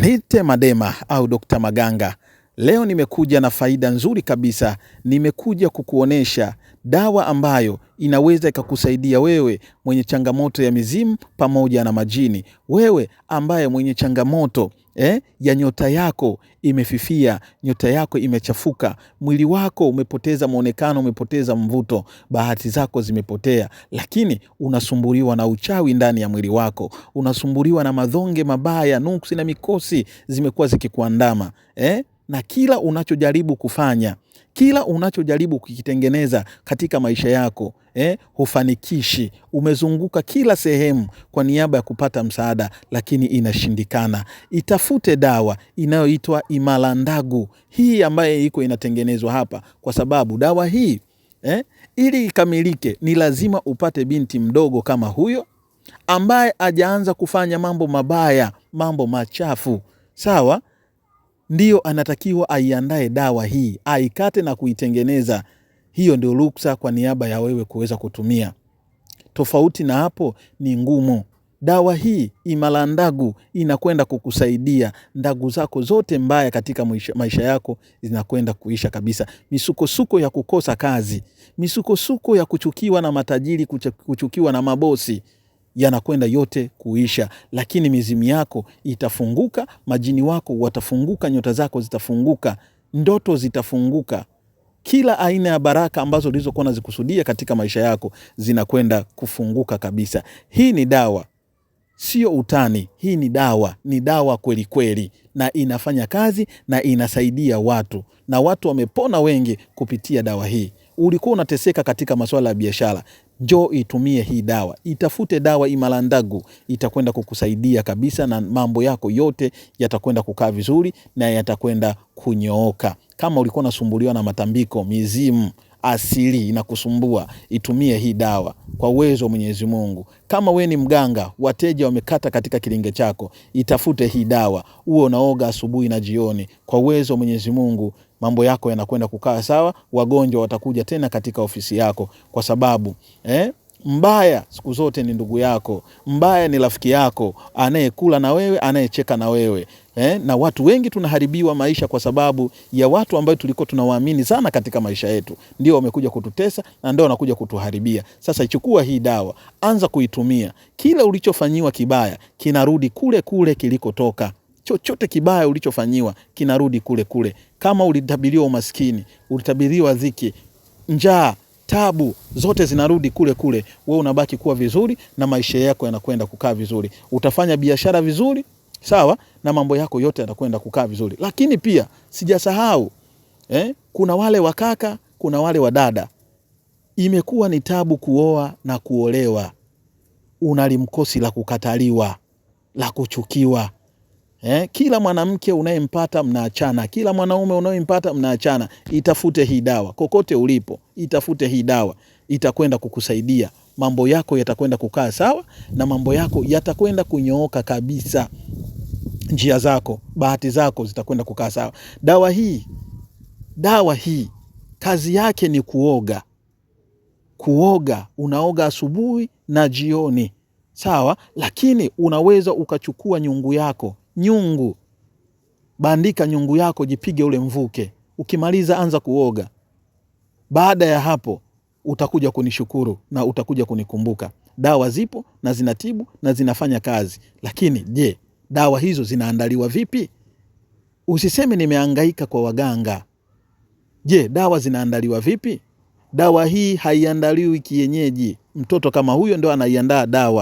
Nite Madema au Dr. Maganga. Leo nimekuja na faida nzuri kabisa. Nimekuja kukuonesha dawa ambayo inaweza ikakusaidia wewe mwenye changamoto ya mizimu pamoja na majini. Wewe ambaye mwenye changamoto ya nyota yako imefifia, nyota yako imechafuka, mwili wako umepoteza muonekano, umepoteza mvuto, bahati zako zimepotea, lakini unasumbuliwa na uchawi ndani ya mwili wako, unasumbuliwa na madhonge mabaya, nuksi na mikosi zimekuwa zikikuandama. Na kila unachojaribu kufanya, kila unachojaribu kukitengeneza katika maisha yako, hufanikishi. Umezunguka kila sehemu kwa niaba ya kupata msaada, lakini inashindikana. Itafute dawa inayoitwa Imalandagu. Hii ambaye iko inatengenezwa hapa, kwa sababu dawa hii ili ikamilike ni lazima upate binti mdogo kama huyo ambaye hajaanza kufanya mambo mabaya, mambo machafu. Sawa? Ndiyo anatakiwa aiandae dawa hii, aikate na kuitengeneza. Hiyo ndio ruksa kwa niaba ya wewe kuweza kutumia. Tofauti na hapo ni ngumu. Dawa hii Imalandagu inakwenda kukusaidia. Ndagu zako zote mbaya katika maisha yako zinakwenda kuisha kabisa. Misukosuko ya kukosa kazi, misukosuko ya kuchukiwa na matajiri, kuchukiwa na mabosi, yanakwenda yote kuisha. Lakini mizimu yako itafunguka, majini wako watafunguka, nyota zako zitafunguka, ndoto zitafunguka. Kila aina ya baraka ambazo ulizokuwa unazikusudia katika maisha yako zinakwenda kufunguka kabisa. Hii ni dawa, sio utani. Hii ni dawa, ni dawa kweli kweli, na inafanya kazi na inasaidia watu, na watu wamepona wengi kupitia dawa hii. Ulikuwa unateseka katika masuala ya biashara, njoo itumie hii dawa. Itafute dawa Imalandagu, itakwenda kukusaidia kabisa, na mambo yako yote yatakwenda kukaa vizuri na yatakwenda kunyooka. Kama ulikuwa unasumbuliwa na matambiko, mizimu asili inakusumbua, itumie hii dawa kwa uwezo wa Mwenyezi Mungu. Kama we ni mganga, wateja wamekata katika kilinge chako, itafute hii dawa, uwe unaoga asubuhi na jioni. Kwa uwezo wa Mwenyezi Mungu mambo yako yanakwenda kukaa sawa. Wagonjwa watakuja tena katika ofisi yako, kwa sababu mbaya siku zote ni ndugu yako, mbaya ni rafiki yako, anayekula na wewe, anayecheka na wewe. Na watu wengi tunaharibiwa maisha kwa sababu ya watu ambao tulikuwa tunawaamini sana katika maisha yetu, ndio wamekuja kututesa na ndio wanakuja kutuharibia. Sasa ichukua hii dawa, anza kuitumia. Kila ulichofanyiwa kibaya kinarudi kule kule kilikotoka. Chochote kibaya ulichofanyiwa kinarudi kule kule. Kama ulitabiriwa umaskini, ulitabiriwa dhiki, njaa, tabu, zote zinarudi kule kule. Wewe unabaki kuwa vizuri na maisha yako yanakwenda kukaa vizuri. Utafanya biashara vizuri, sawa, na mambo yako yote yatakwenda kukaa vizuri. Lakini pia sijasahau, kuna wale wakaka, kuna wale wadada, imekuwa ni tabu kuoa na kuolewa. Unalimkosi la kukataliwa, la kuchukiwa. Kila mwanamke unayempata mnaachana, kila mwanaume unayempata mnaachana. Itafute hii dawa kokote ulipo, itafute hii dawa, itakwenda kukusaidia. Mambo yako yatakwenda kukaa sawa na mambo yako yatakwenda kunyooka kabisa. Njia zako, bahati zako zitakwenda kukaa sawa. Dawa hii kazi yake ni kuoga. Kuoga, unaoga asubuhi na jioni, sawa. Lakini unaweza ukachukua nyungu yako, bandika nyungu yako, jipige ule mvuke. Ukimaliza anza kuoga. Baada ya hapo utakuja kunishukuru na utakuja kunikumbuka. Dawa zipo na zinatibu na zinafanya kazi. Lakini je, dawa hizo zinaandaliwa vipi? Usiseme nimehangaika kwa waganga. Je, dawa zinaandaliwa vipi? Dawa hii haiandaliwi kienyeji. Mtoto kama huyo ndio anaiandaa dawa.